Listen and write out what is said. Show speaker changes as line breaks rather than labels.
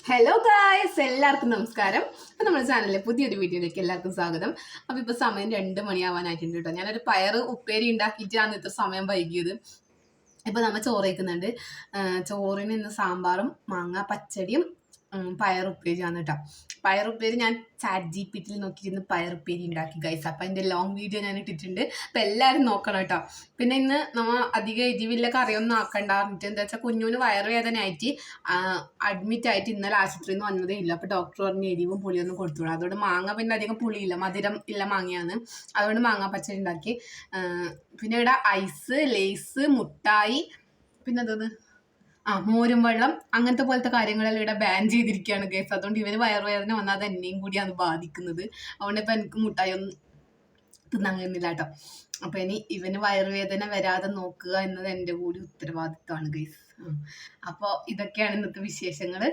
Hello guys, എല്ലാവർക്കും നമസ്കാരം. അപ്പം നമ്മുടെ ചാനലിലെ പുതിയൊരു വീഡിയോയിലേക്ക് എല്ലാവർക്കും സ്വാഗതം. അപ്പോൾ ഇപ്പോൾ സമയം 2 മണിയാവാനായിട്ടുണ്ട് കേട്ടോ. ഞാനൊരു പയറ് ഉപ്പേരി ഉണ്ടാക്കിയിട്ടാണ് ഇത്ര സമയം വൈകിയത്. ഇപ്പോൾ നമ്മൾ ചോറ് വയ്ക്കുന്നുണ്ട്. ചോറിന് ഇന്ന് സാമ്പാറും മാങ്ങ പച്ചടിയും പയറുപ്പേരിയാണ് കേട്ടോ. പയറുപ്പേരി ഞാൻ ChatGPT നോക്കിയിരുന്ന് പയറുപ്പേരി ഉണ്ടാക്കി ഗൈസ്. അപ്പം അതിൻ്റെ ലോങ് വീഡിയോ ഞാൻ ഇട്ടിട്ടുണ്ട്. അപ്പം എല്ലാവരും നോക്കണം കേട്ടോ. പിന്നെ ഇന്ന് നമ്മൾ അധികം എരിവില്ല കറിയൊന്നും ആക്കണ്ടാറിട്ട് എന്താ വെച്ചാൽ കുഞ്ഞുവിന് വയറുവേദന ആയിട്ട് അഡ്മിറ്റ് ആയിട്ട് ഇന്നലെ ആശുപത്രിയിൽ നിന്ന് വന്നതേ ഇല്ല. അപ്പോൾ ഡോക്ടർ പറഞ്ഞ് എരിവും പുളിയൊന്നും കൊടുത്തോളൂ. അതുകൊണ്ട് മാങ്ങ പിന്നെ അധികം പുളിയില്ല, മധുരം ഇല്ല മാങ്ങയാണ്. അതുകൊണ്ട് മാങ്ങ പച്ചടി ഉണ്ടാക്കി. പിന്നെ ഇവിടെ ഐസ്, ലേസ്, മുട്ടായി, പിന്നെ എന്തോന്ന് മോരും വെള്ളം അങ്ങനത്തെ പോലത്തെ കാര്യങ്ങളെല്ലാം ഇവിടെ ബാൻ ചെയ്തിരിക്കുകയാണ് കേസ്. അതുകൊണ്ട് ഇവന് വയറുവേദന വന്നാൽ അത് എന്നെയും കൂടിയാണ് ബാധിക്കുന്നത്. അതുകൊണ്ട് ഇപ്പം എനിക്ക് മുട്ടായി ഒന്നും തിന്നാൻ കഴിയുന്നില്ല കേട്ടോ. അപ്പം ഇനി ഇവന് വയറുവേദന വരാതെ നോക്കുക എന്നത് എൻ്റെ കൂടി ഉത്തരവാദിത്തമാണ് ഗൈസ്. അപ്പോൾ ഇതൊക്കെയാണ് ഇന്നത്തെ വിശേഷങ്ങൾ.